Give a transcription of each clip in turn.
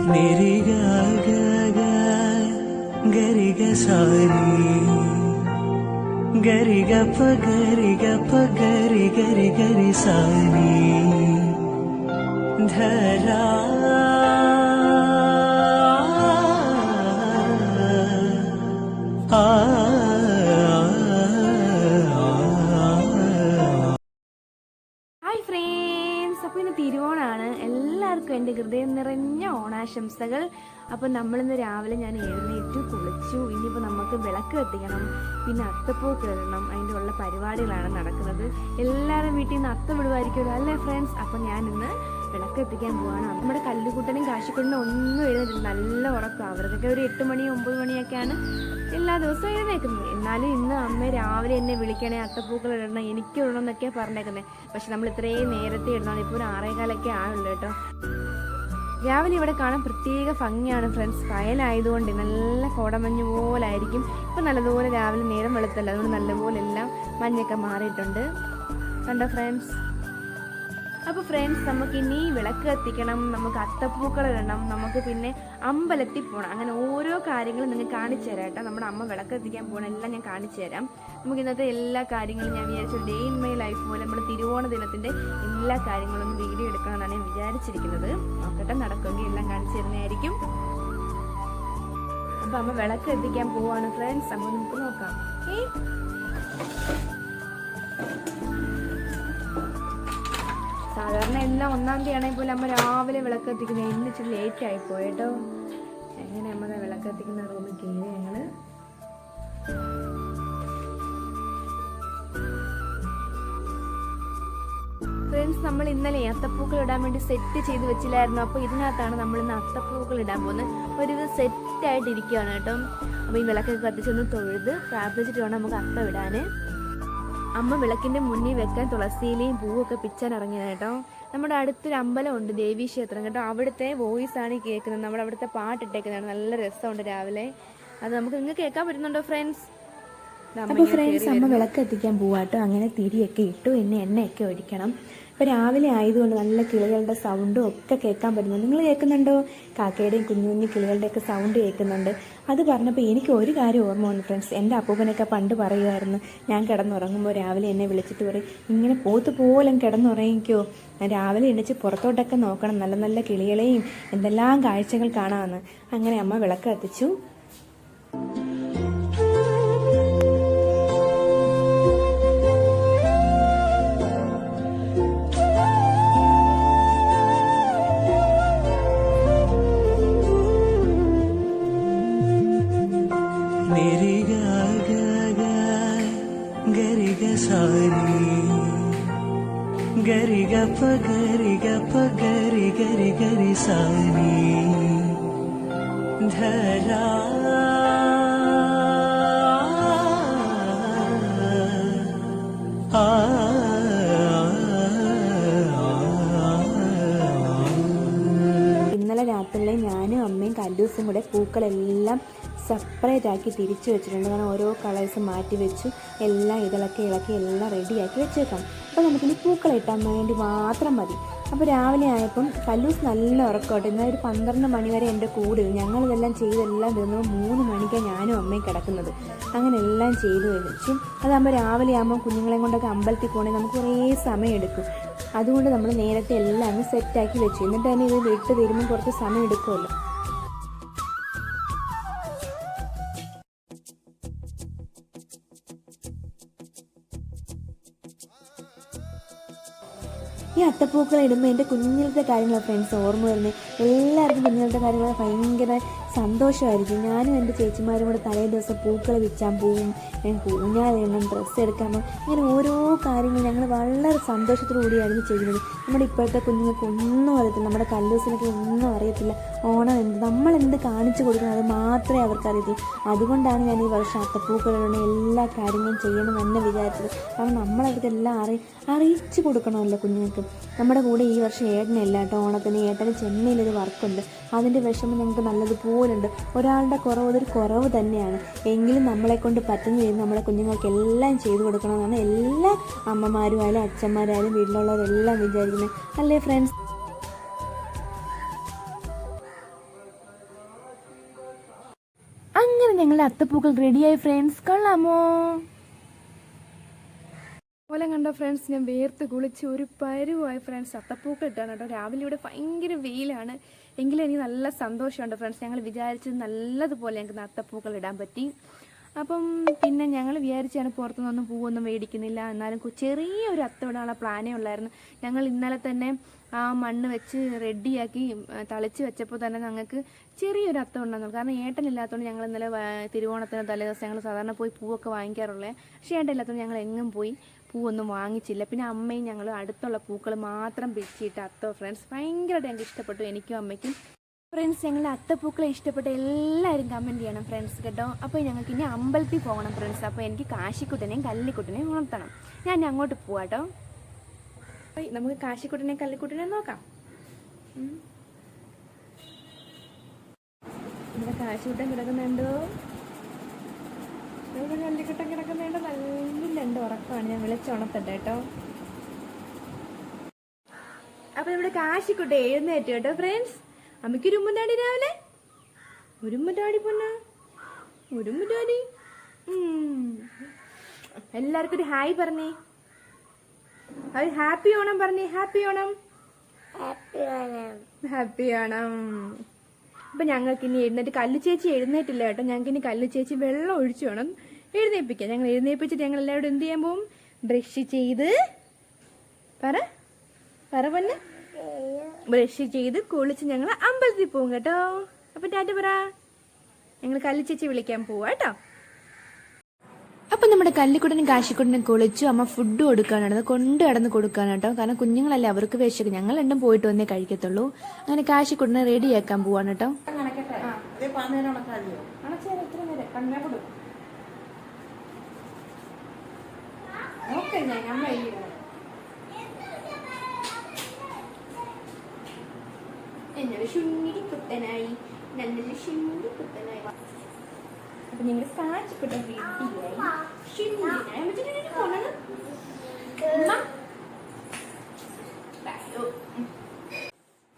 मेरी गा गा गा गरी ग सारी गरी ग प गरी गरी गरी सारी धरा ഹായ് ഫ്രണ്ട്സ്, അപ്പോൾ ഇന്ന് തിരുവോണമാണ്. എല്ലാവർക്കും എൻ്റെ ഹൃദയം നിറഞ്ഞ ഓണാശംസകൾ. അപ്പോൾ നമ്മളിന്ന് രാവിലെ ഞാൻ എഴുന്നേറ്റു കുളിച്ചു. ഇനിയിപ്പോൾ നമുക്ക് വിളക്ക് കത്തിക്കണം, പിന്നെ അത്തപ്പൂക്കൾ ഇടണം. അതിൻ്റെ ഉള്ള പരിപാടികളാണ് നടക്കുന്നത്. എല്ലാവരും വീട്ടിൽ നിന്ന് അത്തം വിടുമായിരിക്കുമല്ലോ അല്ലേ ഫ്രണ്ട്സ്? അപ്പോൾ ഞാനിന്ന് വിളക്ക് എത്തിക്കാൻ പോവാണ്. നമ്മുടെ കല്ലുകുട്ടനും കാശിക്കുട്ടനും ഒന്നും എഴുന്നേറ്റില്ല, നല്ല ഉറക്കം. അവർക്കൊക്കെ ഒരു 8 മണി 9 മണിയൊക്കെയാണ് എല്ലാ ദിവസവും എഴുന്നേക്കുന്നത്. എന്നാലും ഇന്ന് അമ്മ രാവിലെ എന്നെ വിളിക്കണേ, അത്തപ്പൂക്കൾ ഇടണം, എനിക്ക് ഇടണം എന്നൊക്കെയാണ് പറഞ്ഞേക്കുന്നത്. പക്ഷെ നമ്മൾ ഇത്രയും നേരത്തെ ഇടണം. ഇപ്പോൾ ഒരു 6:15 ആണല്ലോ കേട്ടോ. രാവിലെ ഇവിടെ കാണാൻ പ്രത്യേക ഭംഗിയാണ് ഫ്രണ്ട്സ്. വയലായതുകൊണ്ട് നല്ല കോടമഞ്ഞ് പോലായിരിക്കും. ഇപ്പം നല്ലതുപോലെ രാവിലെ നേരം വെളുത്തല്ല, അതുകൊണ്ട് നല്ലപോലെ എല്ലാം മഞ്ഞൊക്കെ മാറിയിട്ടുണ്ട്. കണ്ടോ ഫ്രണ്ട്സ്? അപ്പോൾ ഫ്രണ്ട്സ്, നമുക്കിനി വിളക്ക് കത്തിക്കണം, നമുക്ക് അത്തപ്പൂക്കൾ ഇടണം, നമുക്ക് പിന്നെ അമ്പലത്തിൽ പോകണം. അങ്ങനെ ഓരോ കാര്യങ്ങളും നിങ്ങൾക്ക് കാണിച്ചു തരാം കേട്ടോ. നമ്മുടെ അമ്മ വിളക്ക് കത്തിക്കാൻ പോകണം, എല്ലാം ഞാൻ കാണിച്ചു തരാം. നമുക്ക് ഇന്നത്തെ എല്ലാ കാര്യങ്ങളും ഞാൻ വിചാരിച്ചു ഡേ ഇൻ മൈ ലൈഫ് പോലെ നമ്മൾ തിരുവോണ ദിനത്തിൻ്റെ എല്ലാ കാര്യങ്ങളും ഒന്ന് വീഡിയോ എടുക്കണമെന്നാണ് ഞാൻ വിചാരിച്ചിരിക്കുന്നത്. നോക്കട്ടെ, നടക്കുമെങ്കിൽ എല്ലാം കാണിച്ചു തരുന്നതായിരിക്കും. അപ്പോൾ അമ്മ വിളക്ക് എത്തിക്കാൻ പോവാണ് ഫ്രണ്ട്സ്. അപ്പോൾ നമുക്ക് നോക്കാം. സാധാരണ എല്ലാം 1-ാം തീയതി ആണെങ്കിൽ പോലും അമ്മ രാവിലെ വിളക്ക് എത്തിക്കുന്നത്. ഇന്ന് ഇച്ചിരി ലേറ്റ് ആയിപ്പോയി കേട്ടോ. എങ്ങനെ അമ്മ വിളക്ക് എത്തിക്കുന്ന റൂമിൽ കയറി ഞങ്ങൾ. ഫ്രണ്ട്സ്, നമ്മൾ ഇന്നലെ അത്തപ്പൂക്കൾ ഇടാൻ വേണ്ടി സെറ്റ് ചെയ്ത് വെച്ചില്ലായിരുന്നു. അപ്പോൾ ഇതിനകത്താണ് നമ്മൾ ഇന്ന് അത്തപ്പൂക്കൾ ഇടാൻ പോകുന്നത്. ഒരു സെറ്റായിട്ട് ഇരിക്കുകയാണ് കേട്ടോ. അപ്പോൾ ഈ വിളക്കൊക്കെ കത്തിച്ചൊന്ന് തൊഴുത് പ്രാർത്ഥിച്ചിട്ട് വേണം നമുക്ക് അത്തം ഇടാൻ. അമ്മ വിളക്കിൻ്റെ മുന്നിൽ വെക്കാൻ തുളസിയിലെയും പൂവൊക്കെ പിച്ചാൻ ഇറങ്ങിയത് കേട്ടോ. നമ്മുടെ അടുത്തൊരു അമ്പലമുണ്ട്, ദേവീ ക്ഷേത്രം കേട്ടോ. അവിടുത്തെ വോയിസാണ് കേൾക്കുന്നത്. നമ്മുടെ അവിടുത്തെ പാട്ടിട്ടേക്കുന്നതാണ്. നല്ല രസമുണ്ട് രാവിലെ. അത് നമുക്ക് നിങ്ങൾക്ക് കേൾക്കാൻ പറ്റുന്നുണ്ടോ ഫ്രണ്ട്സ്? അപ്പോൾ ഫ്രണ്ട്സ്, അമ്മ വിളക്ക് എത്തിക്കാൻ പോവാട്ടോ. അങ്ങനെ തിരിയൊക്കെ ഇട്ടു, എണ്ണയൊക്കെ ഒഴിക്കണം. ഇപ്പോൾ രാവിലെ ആയതുകൊണ്ട് നല്ല കിളികളുടെ സൗണ്ടും ഒക്കെ കേൾക്കാൻ പറ്റുന്നുണ്ട്. നിങ്ങൾ കേൾക്കുന്നുണ്ടോ? കാക്കയുടെയും കുഞ്ഞു കുഞ്ഞു കിളികളുടെയൊക്കെ സൗണ്ട് കേൾക്കുന്നുണ്ട്. അത് പറഞ്ഞപ്പോൾ എനിക്ക് ഒരു കാര്യം ഓർമ്മ വന്നു ഫ്രണ്ട്സ്. എൻ്റെ അപ്പൂപ്പനൊക്കെ പണ്ട് പറയുമായിരുന്നു, ഞാൻ കിടന്നുറങ്ങുമ്പോൾ രാവിലെ എന്നെ വിളിച്ചിട്ട് പറയും, ഇങ്ങനെ പോത്ത് പോലും കിടന്നുറങ്ങിക്കോ, രാവിലെ എണീച്ച് പുറത്തോട്ടൊക്കെ നോക്കണം, നല്ല നല്ല കിളികളെയും എന്തെല്ലാം കാഴ്ചകൾ കാണാമെന്ന്. അങ്ങനെ അമ്മ വിളക്ക് കത്തിച്ചു. मेरी गा गा गा गरी ग सारी गरी ग प गरी गरी सारी धरा ഇന്നലെ രാത്രിയിലെ ഞാനും അമ്മയും കല്ലൂസും കൂടെ പൂക്കളെല്ലാം സെപ്പറേറ്റ് ആക്കി തിരിച്ചു വെച്ചിട്ടുണ്ട്. കാരണം ഓരോ കളേഴ്സ് മാറ്റി വെച്ചു, എല്ലാം ഇളക്കി എല്ലാം റെഡിയാക്കി വെച്ചേക്കാം. അപ്പോൾ നമുക്കിനി പൂക്കൾ ഇട്ടാൻ വേണ്ടി മാത്രം മതി. അപ്പോൾ രാവിലെ ആയപ്പം കല്ലൂസ് നല്ല ഉറക്കോട്ടെ. എന്നാൽ ഒരു 12 മണി വരെ എൻ്റെ കൂടെ. ഞങ്ങളിതെല്ലാം ചെയ്തെല്ലാം തീർന്നപ്പോൾ 3 മണിക്കാണ് ഞാനും അമ്മയും കിടക്കുന്നത്. അങ്ങനെ എല്ലാം ചെയ്തു വെച്ചു. അതാകുമ്പോൾ രാവിലെ ആകുമ്പോൾ കുഞ്ഞുങ്ങളെ കൊണ്ടൊക്കെ അമ്പലത്തിൽ പോകണമെങ്കിൽ നമുക്ക് കുറേ സമയം എടുക്കും. അതുകൊണ്ട് നമ്മൾ നേരത്തെ എല്ലാം അങ്ങ് സെറ്റാക്കി വെച്ചു. എന്നിട്ട് തന്നെ ഇത് വിട്ട് തരുമ്പോൾ കുറച്ച് സമയം എടുക്കുമല്ലോ. ഈ അത്തപ്പൂക്കൾ ഇടുമ്പോൾ എൻ്റെ കുഞ്ഞിലത്തെ കാര്യങ്ങൾ ഫ്രണ്ട്സ് ഓർമ്മ വരുന്നത്. എല്ലാവർക്കും കുഞ്ഞിലത്തെ കാര്യങ്ങൾ ഭയങ്കര സന്തോഷമായിരിക്കും. ഞാനും എൻ്റെ ചേച്ചിമാരും കൂടെ തലേ ദിവസം പൂക്കൾ വിൽക്കാൻ പോവും, ഊഞ്ഞാലെണ്ണം, ഡ്രസ്സ് എടുക്കാൻ പോകും. ഇങ്ങനെ ഓരോ കാര്യങ്ങൾ ഞങ്ങൾ വളരെ സന്തോഷത്തോടു കൂടിയായിരുന്നു ചെയ്യുന്നത്. നമ്മുടെ ഇപ്പോഴത്തെ കുഞ്ഞുങ്ങൾക്ക് ഒന്നും അറിയത്തില്ല, നമ്മുടെ കല്ലൂസിനൊക്കെ ഒന്നും അറിയത്തില്ല. ഓണം എന്ത്, നമ്മളെന്ത് കാണിച്ചു കൊടുക്കണം അത് മാത്രമേ അവർക്ക് അറിയത്തുള്ളൂ. അതുകൊണ്ടാണ് ഞാൻ ഈ വർഷം അത്തപ്പൂക്കളുടെ എല്ലാ കാര്യങ്ങളും ചെയ്യണം എന്ന് വിചാരിച്ചത്. കാരണം നമ്മളവർക്കെല്ലാം അറിയിച്ചു കൊടുക്കണമല്ലോ കുഞ്ഞുങ്ങൾക്ക്. നമ്മുടെ കൂടെ ഈ വർഷം ഏട്ടനില്ല കേട്ടോ. ഓണത്തിന് ഏട്ടന് ചെന്നൈയിലൊരു വർക്കുണ്ട്, അതിൻ്റെ വിഷമം ഞങ്ങൾക്ക് നല്ലതുപോലുണ്ട്. ഒരാളുടെ കുറവ് അതൊരു കുറവ് തന്നെയാണ്. എങ്കിലും നമ്മളെക്കൊണ്ട് പറ്റുന്ന രീതിയിൽ നമ്മളെ കുഞ്ഞുങ്ങൾക്ക് എല്ലാം ചെയ്തു കൊടുക്കണമെന്നാണ് എല്ലാ അമ്മമാരും ആയാലും അച്ഛന്മാരായാലും വീട്ടിലുള്ളവരെല്ലാം വിചാരിക്കുന്നത്, അല്ലേ ഫ്രണ്ട്സ്? അങ്ങനെ ഞങ്ങളുടെ അത്തപ്പൂക്കൾ റെഡിയായി ഫ്രണ്ട്സ്. കൊള്ളാമോ? കോലം കണ്ടോ ഫ്രണ്ട്സ്, ഞാൻ വേർത്ത് കുളിച്ച് ഒരു പരുവായി ഫ്രണ്ട്സ്. അത്തപ്പൂക്കൾ ഇട്ടാണ് കേട്ടോ. രാവിലെ ഇവിടെ ഭയങ്കര വെയിലാണ്, എങ്കിലും എനിക്ക് നല്ല സന്തോഷമുണ്ട് ഫ്രണ്ട്സ്. ഞങ്ങൾ വിചാരിച്ചത് നല്ലതുപോലെ ഞങ്ങൾക്ക് അത്തപ്പൂക്കൾ ഇടാൻ പറ്റി. അപ്പം പിന്നെ ഞങ്ങൾ വിചാരിച്ചാണ് പുറത്തുനിന്നൊന്നും പൂവൊന്നും മേടിക്കുന്നില്ല, എന്നാലും ചെറിയൊരു അത്തം ഇടാനുള്ള പ്ലാനേ ഉള്ളായിരുന്നു. ഞങ്ങൾ ഇന്നലെ തന്നെ ആ മണ്ണ് വെച്ച് റെഡിയാക്കി തളിച്ച് വെച്ചപ്പോൾ തന്നെ ഞങ്ങൾക്ക് ചെറിയൊരു അത്തം ഉണ്ടെന്നു. കാരണം ഏട്ടനില്ലാത്തതുകൊണ്ട് ഞങ്ങൾ ഇന്നലെ തിരുവോണത്തിന് തലേദിവസം ഞങ്ങൾ സാധാരണ പോയി പൂവൊക്കെ വാങ്ങിക്കാറുള്ളത്. പക്ഷേ ഏട്ടനില്ലാത്തതുകൊണ്ട് ഞങ്ങൾ എങ്ങും പോയി പൂവൊന്നും വാങ്ങിച്ചില്ല. പിന്നെ അമ്മയും ഞങ്ങൾ അടുത്തുള്ള പൂക്കൾ മാത്രം പിച്ചിട്ട് അത്തോ ഫ്രണ്ട്സ്. ഭയങ്കരമായിട്ട് ഞങ്ങൾക്ക് ഇഷ്ടപ്പെട്ടു, എനിക്കും അമ്മയ്ക്കും. ഫ്രണ്ട്സ്, ഞങ്ങളുടെ അത്തപ്പൂക്കളെ ഇഷ്ടപ്പെട്ട എല്ലാവരും കമൻറ്റ് ചെയ്യണം ഫ്രണ്ട്സ് കേട്ടോ. അപ്പോൾ ഞങ്ങൾക്ക് ഇനി അമ്പലത്തിൽ പോകണം ഫ്രണ്ട്സ്. അപ്പോൾ എനിക്ക് കാശിക്കുട്ടനെയും കല്ലിക്കുട്ടനെയും ഉണർത്തണം. ഞാൻ അങ്ങോട്ട് പോവാട്ടോ. നമുക്ക് കാശിക്കുട്ടനെയും കല്ലിക്കുട്ടനെയും നോക്കാം. ഇവിടെ കാശിക്കുട്ടൻ കിടക്കുന്നുണ്ടോ? ഇവിടെ കല്ലിക്കുട്ടൻ കിടക്കുന്നുണ്ടോ? നല്ല ഉറക്കമാണ്, ഞാൻ വിളിച്ചുണർത്തട്ടെ കേട്ടോ. അപ്പൊ ഇവിടെ കാശിക്കുട്ട എഴുന്നേറ്റ് കേട്ടോ ഫ്രണ്ട്സ്. അമ്മയ്ക്ക് ഒരു ഉമ്മൻചാടി രാവിലെ, ഒരു ഉമ്മൻചാടി പൊന്ന, ഒരു ഉമ്മൻചാടി. എല്ലാവർക്കും ഒരു ഹായ് പറഞ്ഞേ, ഒരു ഹാപ്പി ഓണം പറഞ്ഞേ. Happy Onam, happy Onam. അപ്പൊ ഞങ്ങൾക്ക് ഇനി എഴുന്നേറ്റ്, കല്ലു ചേച്ചി എഴുന്നേറ്റില്ല കേട്ടോ. ഞങ്ങൾക്ക് ഇനി കല്ലു ചേച്ചി വെള്ളം ഒഴിച്ചു വേണം എഴുന്നേൽപ്പിക്കാം. ഞങ്ങൾ എഴുന്നേൽപ്പിച്ചിട്ട് ഞങ്ങൾ എല്ലാവരും എന്ത് ചെയ്യാൻ പോവും? ബ്രഷ് ചെയ്ത് പറ പറ പൊന്ന്, ബ്രഷ് ചെയ്ത് കുളിച്ച് ഞങ്ങൾ അമ്പലത്തിൽ പോവും കേട്ടോ. അപ്പൊ ടാറ്റ പറ. ഞങ്ങൾ കല്ലു ചേച്ചി വിളിക്കാൻ പോവാ കേട്ടോ. അപ്പം നമ്മുടെ കല്ലിക്കുട്ടനും കാശിക്കുട്ടനും കുളിച്ചു. അമ്മ ഫുഡ് കൊടുക്കാനാണ്, കൊണ്ട് കടന്ന് കൊടുക്കാൻ കേട്ടോ. കാരണം കുഞ്ഞുങ്ങളല്ലേ, അവർക്ക് വിശക്കും. ഞങ്ങൾ രണ്ടും പോയിട്ട് വന്നേ കഴിക്കത്തുള്ളൂ. അങ്ങനെ കാശിക്കുട്ടനെ റെഡിയാക്കാൻ പോവാണ് കേട്ടോ. എന്നൊരു ശുണ്ണിരി കുട്ടനായി, നല്ലൊരു ശുണ്ണിരി കുട്ടനായി. അപ്പൊ ഞങ്ങൾ കാശിക്കുട്ടൻ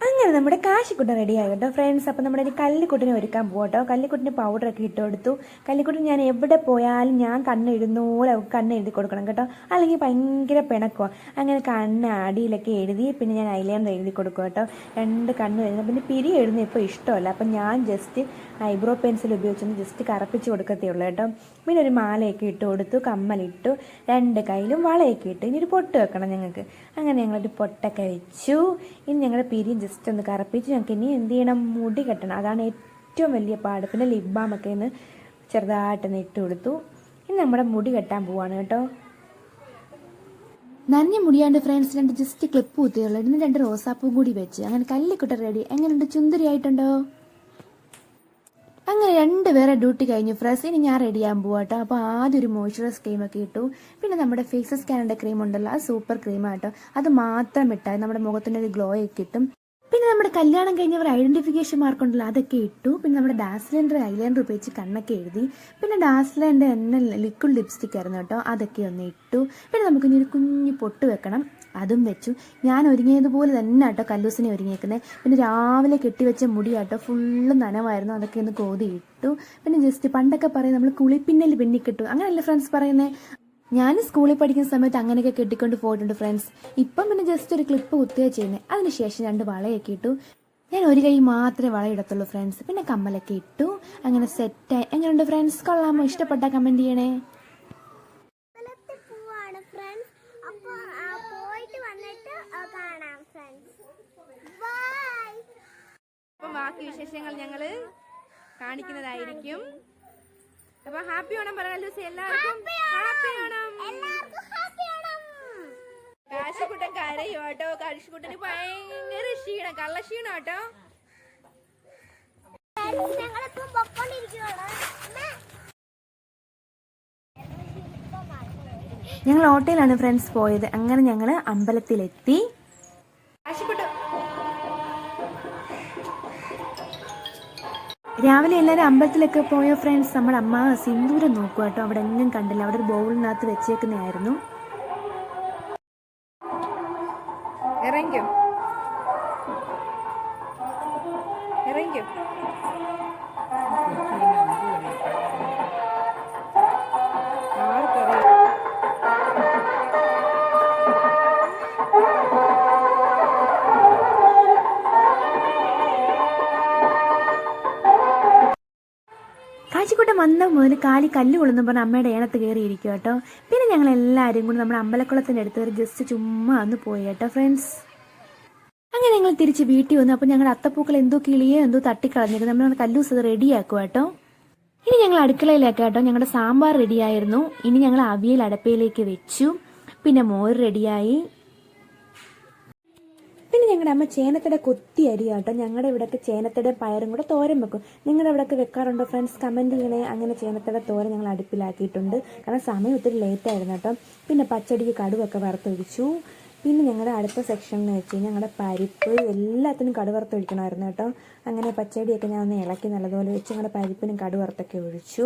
അങ്ങനെ നമ്മുടെ കാശിക്കുട്ടൻ റെഡി ആയി കേട്ടോ ഫ്രണ്ട്സ്. അപ്പം നമ്മുടെ കല്ലിക്കുട്ടിനെ ഒരുക്കാൻ പോകട്ടോ. കല്ലിക്കുട്ടിന് പൗഡറൊക്കെ ഇട്ട് കൊടുത്തു. കല്ലിക്കുട്ടിന് ഞാൻ എവിടെ പോയാലും ഞാൻ കണ്ണെഴുതുന്ന പോലെ അവൾക്ക് കണ്ണെഴുതി കൊടുക്കണം കേട്ടോ, അല്ലെങ്കിൽ ഭയങ്കര പിണക്കുവാണ്. അങ്ങനെ കണ്ണ് അടിയിലൊക്കെ എഴുതി, പിന്നെ ഞാൻ ഐലൈനർ എഴുതി കൊടുക്കും കേട്ടോ. 2 കണ്ണ് എഴുതുന്നത്. പിന്നെ പിരി എഴുതുന്നത് ഇപ്പോൾ ഇഷ്ടമല്ല, അപ്പം ഞാൻ ജസ്റ്റ് ഐബ്രോ പെൻസിൽ ഉപയോഗിച്ചൊന്ന് ജസ്റ്റ് കറപ്പിച്ച് കൊടുക്കത്തേ ഉള്ളൂ കേട്ടോ. പിന്നെ ഒരു മാലയൊക്കെ ഇട്ട് കൊടുത്തു, കമ്മലിട്ടു, 2 കയ്യിലും വളയൊക്കെ ഇട്ടു. ഇനി ഒരു പൊട്ട് വെക്കണം ഞങ്ങൾക്ക്. അങ്ങനെ ഞങ്ങളൊരു പൊട്ടൊക്കെ വെച്ചു. ഇനി ഞങ്ങളുടെ പിരിയും ജസ്റ്റ് ഒന്ന് കറപ്പിച്ച് ഞങ്ങൾക്ക് ഇനി എന്ത് ചെയ്യണം? മുടി കെട്ടണം. അതാണ് ഏറ്റവും വലിയ പാട്. പിന്നെ ലിപ് ബാമൊക്കെ ഒന്ന് ചെറുതായിട്ടൊന്ന് ഇട്ട് കൊടുത്തു. ഇനി നമ്മുടെ മുടി കെട്ടാൻ പോവാണ് കേട്ടോ. നനഞ്ഞ മുടിയാണ്ട് ഫ്രണ്ട്സ് 2 ജസ്റ്റ് ക്ലിപ്പ് കുത്തിയുള്ളൂ. ഇന്ന് 2 റോസാപ്പൂ കൂടി വെച്ച്. അങ്ങനെ കല്ലിക്കുട്ട റെഡി. എങ്ങനെയുണ്ട്? ചുന്ദരിയായിട്ടുണ്ടോ? അങ്ങനെ 2 പേരെ ഡ്യൂട്ടി കഴിഞ്ഞു ഫ്രണ്ട്സ്. ഇനി ഞാൻ റെഡിയാകാൻ പോവാം കേട്ടോ. അപ്പോൾ ആദ്യം ഒരു മോയ്സ്ചറൈസ് ക്രീമൊക്കെ ഇട്ടു. പിന്നെ നമ്മുടെ ഫേസ് സ്കാനിൻ്റെ ക്രീം ഉണ്ടല്ലോ, അത് സൂപ്പർ ക്രീമാണ് കേട്ടോ. അത് മാത്രം ഇട്ടാൽ നമ്മുടെ മുഖത്തിൻ്റെ ഒരു ഗ്ലോ ഒക്കെ കിട്ടും. പിന്നെ നമ്മുടെ കല്യാണം കഴിഞ്ഞവർ ഐഡന്റിഫിക്കേഷൻ മാർക്ക് ഉണ്ടല്ലോ, അതൊക്കെ ഇട്ടു. പിന്നെ നമ്മുടെ ഡാസ്ലൈൻ്റെ ഐലൈനർ ഉപയോഗിച്ച് കണ്ണൊക്കെ എഴുതി. പിന്നെ ഡാസ്ലൈൻ്റെ തന്നെ ലിക്വിഡ് ലിപ്സ്റ്റിക് ആയിരുന്നു കേട്ടോ, അതൊക്കെ ഒന്ന് ഇട്ടു. പിന്നെ നമുക്കിനി ഒരു കുഞ്ഞു പൊട്ട് വെക്കണം, അതും വെച്ചു. ഞാൻ ഒരുങ്ങിയതുപോലെ തന്നെ കേട്ടോ കല്ലൂസിനെ ഒരുങ്ങിയേക്കുന്നത്. പിന്നെ രാവിലെ കെട്ടിവെച്ച മുടി കേട്ടോ ഫുള്ള് നനവായിരുന്നു, അതൊക്കെ ഒന്ന് കോതി ഇട്ടു. പിന്നെ ജസ്റ്റ് പണ്ടൊക്കെ പറയും നമ്മൾ കുളിപ്പിന്നൽ പിന്നിക്കിട്ടു, അങ്ങനെയല്ലേ ഫ്രണ്ട്സ് പറയുന്നത്. ഞാൻ സ്കൂളിൽ പഠിക്കുന്ന സമയത്ത് അങ്ങനെയൊക്കെ കെട്ടിക്കൊണ്ട് പോയിട്ടുണ്ട് ഫ്രണ്ട്സ്. ഇപ്പം പിന്നെ ജസ്റ്റ് ഒരു ക്ലിപ്പ് കുത്തുകയാണ് ചെയ്യുന്നത്. അതിനുശേഷം 2 വളയൊക്കെ ഇട്ടു. ഞാൻ ഒരു കൈ മാത്രമേ വളയിടത്തുള്ളൂ ഫ്രണ്ട്സ്. പിന്നെ കമ്മലൊക്കെ ഇട്ടു. അങ്ങനെ സെറ്റായി. എങ്ങനെയുണ്ട് ഫ്രണ്ട്സ്? കൊള്ളാമോ? ഇഷ്ടപ്പെട്ട കമൻറ്റ് ചെയ്യണേ. അപ്പം ബാക്കി വിശേഷങ്ങൾ ഞങ്ങൾ കാണിക്കുന്നതായിരിക്കും. അപ്പൊ ഹാപ്പി ഓണം പറയാൻ ലൂസി എല്ലാവർക്കും. ഹാപ്പി ഓണം. കാശിക്കുട്ടൻ കരയോ കേട്ടോ. കാശിക്കുട്ടന് ഭയങ്കര ക്ഷീണം, കള്ളക്ഷീണം കേട്ടോ. ഞങ്ങൾ ഓട്ടോയിലാണ് ഫ്രണ്ട്സ് പോയത്. അങ്ങനെ ഞങ്ങൾ അമ്പലത്തിലെത്തി. രാവിലെ എല്ലാവരും അമ്പലത്തിലൊക്കെ പോയ ഫ്രണ്ട്സ്. നമ്മുടെ അമ്മ സിന്ദൂരം നോക്കുക കേട്ടോ, അവിടെ എങ്ങും കണ്ടില്ല. അവിടെ ഒരു ബൗളിനകത്ത് വെച്ചേക്കുന്നതായിരുന്നു. ഇറങ്ങിക്കും ഇറങ്ങിക്കും വന്ന മുതൽ കാലി കല്ല് കൊള്ളുന്നു പറഞ്ഞ അമ്മയുടെ ഏണത്ത് കയറിയിരിക്കും കേട്ടോ. പിന്നെ ഞങ്ങൾ എല്ലാവരും കൂടി നമ്മുടെ അമ്പലക്കുളത്തിൻ്റെ അടുത്ത് വരെ ജസ്റ്റ് ചുമ്മാ ഒന്ന് പോയി കേട്ടോ ഫ്രണ്ട്സ്. അങ്ങനെ ഞങ്ങൾ തിരിച്ച് വീട്ടിൽ വന്നു. അപ്പോൾ ഞങ്ങളുടെ അത്തപ്പൂക്കൾ എന്തോ കിളിയോ എന്തോ തട്ടിക്കളഞ്ഞിട്ട് നമ്മൾ കല്ലൂസ് അത് റെഡിയാക്കും കേട്ടോ. ഇനി ഞങ്ങൾ അടുക്കളയിലേക്ക് കേട്ടോ. ഞങ്ങളുടെ സാമ്പാർ റെഡിയായിരുന്നു. ഇനി ഞങ്ങൾ അവിയൽ അടപ്പയിലേക്ക് വെച്ചു. പിന്നെ മോര് റെഡിയായി. പിന്നെ ഞങ്ങളുടെ അമ്മ ചേനത്തട കൊത്തി അരി കേട്ടോ. ഞങ്ങളുടെ ഇവിടെയൊക്കെ ചേനത്തട പയറും കൂടെ തോരൻ വെക്കും. നിങ്ങളുടെ ഇവിടെയൊക്കെ വെക്കാറുണ്ടോ ഫ്രണ്ട്സ്? കമൻറ്റ് ചെയ്യണേ. അങ്ങനെ ചേനത്തട തോരൻ ഞങ്ങൾ അടുപ്പിലാക്കിയിട്ടുണ്ട്. കാരണം സമയം ഒത്തിരി ലേറ്റായിരുന്നു കേട്ടോ. പിന്നെ പച്ചടിക്ക് കടുവൊക്കെ വറുത്തൊഴിച്ചു. പിന്നെ ഞങ്ങളുടെ അടുത്ത സെക്ഷനിൽ വെച്ച് കഴിഞ്ഞാൽ ഞങ്ങളുടെ പരിപ്പ് എല്ലാത്തിനും കടുവറുത്തൊഴിക്കണമായിരുന്നു കേട്ടോ. അങ്ങനെ പച്ചടിയൊക്കെ ഞാൻ ഒന്ന് ഇളക്കി നല്ലതുപോലെ വെച്ച് ഞങ്ങളുടെ പരിപ്പിനും കടുവറുത്തൊക്കെ ഒഴിച്ചു.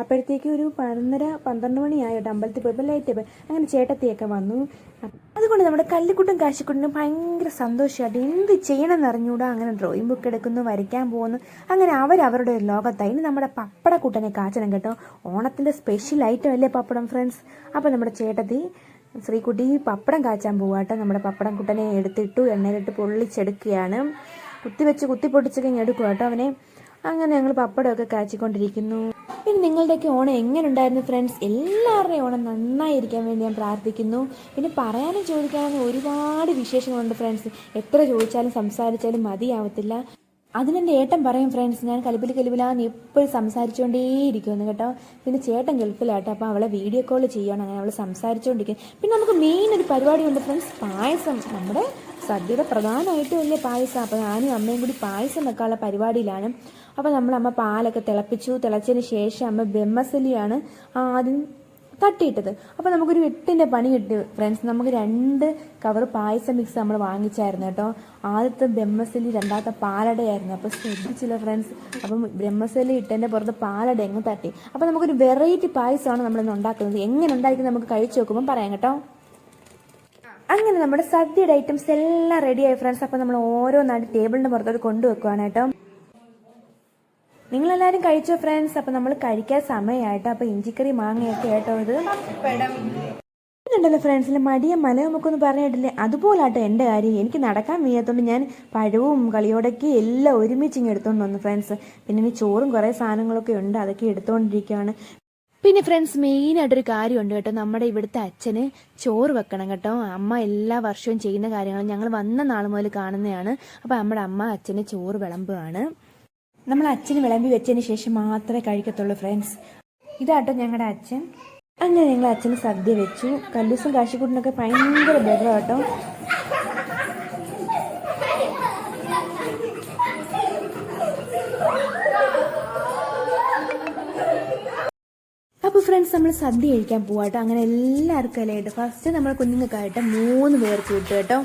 അപ്പോഴത്തേക്ക് ഒരു 11-12 മണിയായി കേട്ടോ. അമ്പലത്തിൽ പോയപ്പോൾ ലേറ്റ് പോയി. അങ്ങനെ ചേട്ടത്തിയൊക്കെ വന്നു. അതുകൊണ്ട് നമ്മുടെ കല്ലിക്കുട്ടും കാശിക്കുട്ടിനും ഭയങ്കര സന്തോഷമായിട്ട് എന്ത് ചെയ്യണമെന്ന് അറിഞ്ഞുകൂടാ. അങ്ങനെ ഡ്രോയിങ് ബുക്ക് എടുക്കുന്നു, വരയ്ക്കാൻ പോകുന്നു. അങ്ങനെ അവരവരുടെ ഒരു ലോകത്തായി. ഇനി നമ്മുടെ പപ്പടക്കൂട്ടനെ കാച്ചണം കേട്ടോ. ഓണത്തിൻ്റെ സ്പെഷ്യൽ ഐറ്റം അല്ലേ പപ്പടം ഫ്രണ്ട്സ്. അപ്പോൾ നമ്മുടെ ചേട്ടത്തി ശ്രീകുട്ടി പപ്പടം കാച്ചാൻ പോവാട്ടോ. നമ്മുടെ പപ്പടം കുട്ടനെ എടുത്തിട്ടു എണ്ണയിലിട്ട് പൊള്ളിച്ചെടുക്കുകയാണ്. കുത്തി പൊട്ടിച്ചൊക്കെ ഇങ്ങനെ എടുക്കുക കേട്ടോ അവനെ. അങ്ങനെ ഞങ്ങൾ പപ്പടമൊക്കെ കാച്ചിക്കൊണ്ടിരിക്കുന്നു. പിന്നെ നിങ്ങളുടെയൊക്കെ ഓണം എങ്ങനെ ഉണ്ടായിരുന്നു ഫ്രണ്ട്സ്? എല്ലാവരുടെയും ഓണം നന്നായിരിക്കാൻ വേണ്ടി ഞാൻ പ്രാർത്ഥിക്കുന്നു. പിന്നെ പറയാനും ചോദിക്കാനും ഒരുപാട് വിശേഷങ്ങളുണ്ട് ഫ്രണ്ട്സ്. എത്ര ചോദിച്ചാലും സംസാരിച്ചാലും മതിയാവത്തില്ല. അതിനെൻ്റെ ഏട്ടൻ പറയും ഫ്രണ്ട്സ്, ഞാൻ കലിപ്പിലാന്ന് എപ്പോഴും സംസാരിച്ചുകൊണ്ടേയിരിക്കുമെന്ന് കേട്ടോ. പിന്നെ ചേട്ടൻ ഗൾഫിലാട്ടോ. അപ്പോൾ അവളെ വീഡിയോ കോൾ ചെയ്യണം. അങ്ങനെ അവൾ സംസാരിച്ചുകൊണ്ടിരിക്കും. പിന്നെ നമുക്ക് മെയിൻ ഒരു പരിപാടിയുണ്ട് ഫ്രണ്ട്സ്, പായസം. നമ്മുടെ സദ്യയുടെ പ്രധാനമായിട്ടും വലിയ പായസം. അപ്പോൾ ഞാനും അമ്മയും കൂടി പായസം വെക്കാനുള്ള പരിപാടിയിലാണ്. അപ്പോൾ നമ്മളമ്മ പാലൊക്കെ തിളച്ചതിന് ശേഷം അമ്മ ബ്രഹ്മസലിയാണ് ആദ്യം തട്ടിയിട്ടത്. അപ്പോൾ നമുക്കൊരു 8ൻ്റെ പണി കിട്ടി ഫ്രണ്ട്സ്. നമുക്ക് 2 കവർ പായസം മിക്സ് നമ്മൾ വാങ്ങിച്ചായിരുന്നു കേട്ടോ. ആദ്യത്തെ ബ്രഹ്മസലി, രണ്ടാമത്തെ പാലടയായിരുന്നു. അപ്പോൾ ശ്രദ്ധിച്ചില്ല ഫ്രണ്ട്സ്. അപ്പം ബ്രഹ്മസലി ഇട്ടതിൻ്റെ പുറത്ത് പാലട എങ്ങ് തട്ടി. അപ്പോൾ നമുക്കൊരു വെറൈറ്റി പായസമാണ് നമ്മളിന്ന് ഉണ്ടാക്കുന്നത്. എങ്ങനെ ഉണ്ടായിരിക്കും നമുക്ക് കഴിച്ചു നോക്കുമ്പോൾ പറയാം കേട്ടോ. അങ്ങനെ നമ്മുടെ സദ്യയുടെ ഐറ്റംസ് എല്ലാം റെഡിയായി ഫ്രണ്ട്സ്. അപ്പോൾ നമ്മൾ ഓരോന്നായിട്ട് ടേബിളിൻ്റെ പുറത്തോട്ട് കൊണ്ടുവെക്കുവാണ് കേട്ടോ. നിങ്ങളെല്ലാവരും കഴിച്ചോ ഫ്രണ്ട്സ്? അപ്പം നമ്മൾ കഴിക്കാൻ സമയമായിട്ടോ. അപ്പോൾ ഇഞ്ചിക്കറി മാങ്ങയൊക്കെ ആയിട്ടോ ഇത് ഉണ്ടല്ലോ ഫ്രണ്ട്സിൽ മടിയ മല നമുക്കൊന്ന് പറഞ്ഞിട്ടില്ലേ, അതുപോലാട്ടോ എൻ്റെ കാര്യം. എനിക്ക് നടക്കാൻ വയ്യാത്തതുകൊണ്ട് ഞാൻ പഴവും കളിയോടൊക്കെ എല്ലാം ഒരുമിച്ച് ഇങ്ങനെ എടുത്തുകൊണ്ട് വന്നു ഫ്രണ്ട്സ്. പിന്നെ ഇനി ചോറും കുറേ സാധനങ്ങളൊക്കെ ഉണ്ട്, അതൊക്കെ എടുത്തുകൊണ്ടിരിക്കുകയാണ്. പിന്നെ ഫ്രണ്ട്സ് മെയിനായിട്ടൊരു കാര്യമുണ്ട് കേട്ടോ. നമ്മുടെ ഇവിടുത്തെ അച്ഛന് ചോറ് വെക്കണം കേട്ടോ. അമ്മ എല്ലാ വർഷവും ചെയ്യുന്ന കാര്യങ്ങൾ ഞങ്ങൾ വന്ന നാൾ മുതൽ കാണുന്നതാണ്. അപ്പോൾ നമ്മുടെ അമ്മ അച്ഛന് ചോറ് വിളമ്പുകയാണ്. നമ്മൾ അച്ഛന് വിളമ്പി വെച്ചതിന് ശേഷം മാത്രമേ കഴിക്കത്തുള്ളൂ ഫ്രണ്ട്സ്. ഇതാട്ടോ ഞങ്ങളുടെ അച്ഛൻ. അങ്ങനെ ഞങ്ങൾ അച്ഛന് സദ്യ വെച്ചു. കല്ലൂസും കാശിക്കൂട്ടിനൊക്കെ ഭയങ്കര ബഹളം കേട്ടോ. അപ്പോൾ ഫ്രണ്ട്സ് നമ്മൾ സദ്യ കഴിക്കാൻ പോവാട്ടോ. അങ്ങനെ എല്ലാവർക്കും അല്ലായിട്ട് ഫസ്റ്റ് നമ്മൾ കുഞ്ഞുങ്ങൾക്കായിട്ട് 3 പേർക്ക് വിട്ടു കേട്ടോ.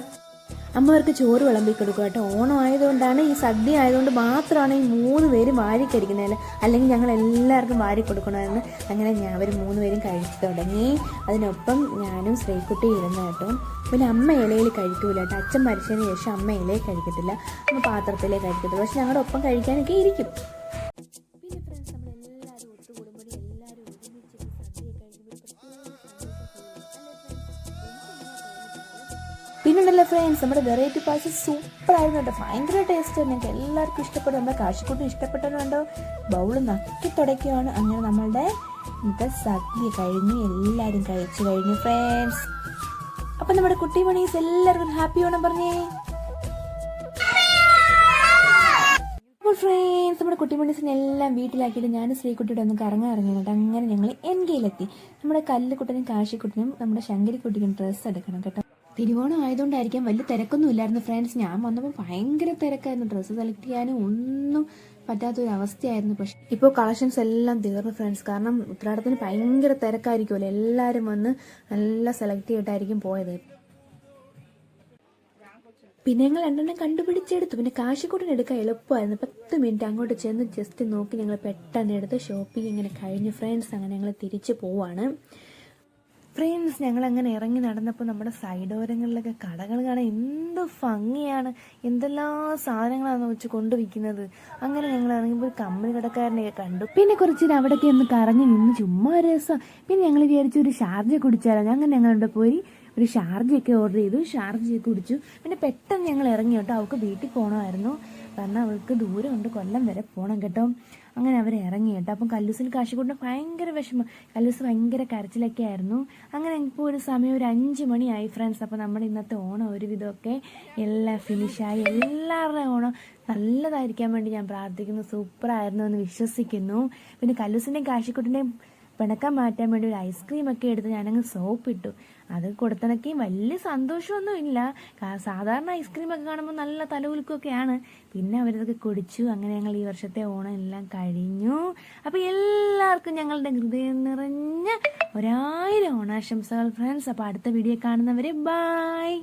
അമ്മവർക്ക് ചോറ് വിളമ്പി കൊടുക്കുക കേട്ടോ. ഓണം ആയതുകൊണ്ടാണ്, ഈ സദ്യ ആയതുകൊണ്ട് മാത്രമാണ് ഈ 3 പേരും വാരിക്കടിക്കുന്നത്. അല്ലെങ്കിൽ ഞങ്ങൾ എല്ലാവർക്കും വാരി കൊടുക്കണമായിരുന്നു. അങ്ങനെ അവർ 3 പേരും കഴിച്ചു തുടങ്ങി. അതിനൊപ്പം ഞാനും ശ്രീകുട്ടി ഇരുന്ന കേട്ടോ. പിന്നെ അമ്മ ഇലയിൽ കഴിക്കൂല കേട്ടോ. അച്ഛൻ മരിച്ചതിന് ശേഷം അമ്മ ഇലയിൽ കഴിക്കത്തില്ല, അമ്മ പാത്രത്തിലേ കഴിക്കത്തില്ല. പക്ഷെ ഞങ്ങളുടെ ഒപ്പം കഴിക്കാനൊക്കെ ഇരിക്കും. പിന്നെ ഫ്രണ്ട്സ് നമ്മളെല്ലാവരും ഒത്തുകൂടുമ്പോൾ എല്ലാവരും ഒരുമിച്ച് സദ്യ കഴിക്കുമ്പോൾ പിന്നുണ്ടല്ലോ ഫ്രണ്ട്സ് നമ്മുടെ വെറൈറ്റി പായസം സൂപ്പറായിരുന്നു കേട്ടോ. ഭയങ്കര ടേസ്റ്റ്. ഞങ്ങൾക്ക് എല്ലാവർക്കും ഇഷ്ടപ്പെടും. നമ്മുടെ കാശിക്കൂട്ടും ഇഷ്ടപ്പെട്ടത് കണ്ടോ. ബൗള് നക്കി തുടയ്ക്കുകയാണ്. അങ്ങനെ നമ്മളുടെ ഇന്നത്തെ സദ്യ കഴിഞ്ഞു, എല്ലാവരും കഴിച്ചു കഴിഞ്ഞു ഫ്രണ്ട്സ്. അപ്പം നമ്മുടെ കുട്ടി മണീസ് എല്ലാവർക്കും ഹാപ്പി ഓണം പറഞ്ഞേ. അപ്പോൾ ഫ്രണ്ട്സ് നമ്മുടെ കുട്ടി മണീസിനെ എല്ലാം വീട്ടിലാക്കിയിട്ട് ഞാൻ ശ്രീകുട്ടിയുടെ ഒന്ന് കറങ്ങാൻ ഇറങ്ങിയിട്ട് അങ്ങനെ ഞങ്ങൾ എൻകെയിലെത്തി. നമ്മുടെ കല്ലുകുട്ടനും കാശിക്കുട്ടനും നമ്മുടെ ശങ്കരിക്കുട്ടിക്കും ഡ്രസ്സ് എടുക്കണം കേട്ടോ. തിരുവോണം ആയതുകൊണ്ടായിരിക്കാം വലിയ തിരക്കൊന്നും ഇല്ലായിരുന്നു ഫ്രണ്ട്സ്. ഞാൻ വന്നപ്പോൾ ഭയങ്കര തിരക്കായിരുന്നു. ഡ്രസ്സ് സെലക്ട് ചെയ്യാനും ഒന്നും പറ്റാത്തൊരവസ്ഥയായിരുന്നു. പക്ഷേ ഇപ്പോൾ കളക്ഷൻസ് എല്ലാം തീർന്നു ഫ്രണ്ട്സ്. കാരണം ഉത്രാടത്തിന് ഭയങ്കര തിരക്കായിരിക്കുമല്ലോ. എല്ലാവരും വന്ന് നല്ല സെലക്ട് ചെയ്തിട്ടായിരിക്കും പോയത്. പിന്നെ ഞങ്ങൾ 2 കണ്ടുപിടിച്ചെടുത്തു. പിന്നെ കാശിക്കൂട്ടിന് എടുക്കാൻ എളുപ്പമായിരുന്നു. 10 മിനിറ്റ് അങ്ങോട്ട് ചെന്ന് ജസ്റ്റ് നോക്കി ഞങ്ങൾ പെട്ടെന്ന് എടുത്ത് ഷോപ്പിംഗ് ഇങ്ങനെ കഴിഞ്ഞു ഫ്രണ്ട്സ്. അങ്ങനെ ഞങ്ങൾ തിരിച്ചു പോവാണ് ഫ്രണ്ട്സ്. ഞങ്ങളങ്ങനെ ഇറങ്ങി നടന്നപ്പോൾ നമ്മുടെ സൈഡോരങ്ങളിലൊക്കെ കടകൾ കാണാൻ എന്ത് ഭംഗിയാണ്. എന്തെല്ലാം സാധനങ്ങളാണെന്ന് വെച്ച് കൊണ്ടുവയ്ക്കുന്നത്. അങ്ങനെ ഞങ്ങൾ ഇറങ്ങിയപ്പോൾ കമ്പനി കടക്കാരനെയൊക്കെ കണ്ടു. പിന്നെ കുറച്ച് അവിടെയൊക്കെ ഒന്ന് കറങ്ങി നിന്ന് ചുമ്മാ രസം. പിന്നെ ഞങ്ങൾ വിചാരിച്ചു ഒരു ഷാർജ കുടിച്ചാലോ. അങ്ങനെ ഞങ്ങളുടെ പോയി ഒരു ഷാർജയൊക്കെ ഓർഡർ ചെയ്തു. ഷാർജയൊക്കെ കുടിച്ചു. പിന്നെ പെട്ടെന്ന് ഞങ്ങൾ ഇറങ്ങി കേട്ടോ. അവൾക്ക് വീട്ടിൽ പോകണമായിരുന്നു. കാരണം അവൾക്ക് ദൂരമുണ്ട്, കൊല്ലം വരെ പോകണം കേട്ടോ. അങ്ങനെ അവർ ഇറങ്ങി കേട്ടോ. അപ്പം കല്ലൂസിന് കാശിക്കൂട്ടിന് ഭയങ്കര വിഷമം, കല്ലൂസ് ഭയങ്കര കരച്ചിലൊക്കെ ആയിരുന്നു. അങ്ങനെ ഇപ്പോൾ ഒരു സമയം ഒരു 5 മണിയായി ഫ്രണ്ട്സ്. അപ്പോൾ നമ്മുടെ ഇന്നത്തെ ഓണം ഒരുവിധമൊക്കെ എല്ലാം ഫിനിഷായി. എല്ലാവരുടെയും ഓണം നല്ലതായിരിക്കാൻ വേണ്ടി ഞാൻ പ്രാർത്ഥിക്കുന്നു. സൂപ്പറായിരുന്നു എന്ന് വിശ്വസിക്കുന്നു. പിന്നെ കല്ലൂസിൻ്റെയും കാശിക്കുട്ടിൻ്റെയും പിണക്കം മാറ്റാൻ വേണ്ടി ഒരു ഐസ്ക്രീമൊക്കെ എടുത്ത് ഞാനങ്ങ് സോപ്പിട്ടു. അത് കൊടുത്തണക്കി വലിയ സന്തോഷമൊന്നും ഇല്ല. സാധാരണ ഐസ്ക്രീമൊക്കെ കാണുമ്പോൾ നല്ല തലകുലുക്കൊക്കെയാണ്. പിന്നെ അവരതൊക്കെ കുടിച്ചു. അങ്ങനെ ഞങ്ങൾ ഈ വർഷത്തെ ഓണം എല്ലാം കഴിഞ്ഞു. അപ്പോൾ എല്ലാവർക്കും ഞങ്ങളുടെ ഹൃദയം നിറഞ്ഞ 1000 ഓണാശംസകൾ ഫ്രണ്ട്സ്. അപ്പോൾ അടുത്ത വീഡിയോ കാണുന്നവരെ ബായ്.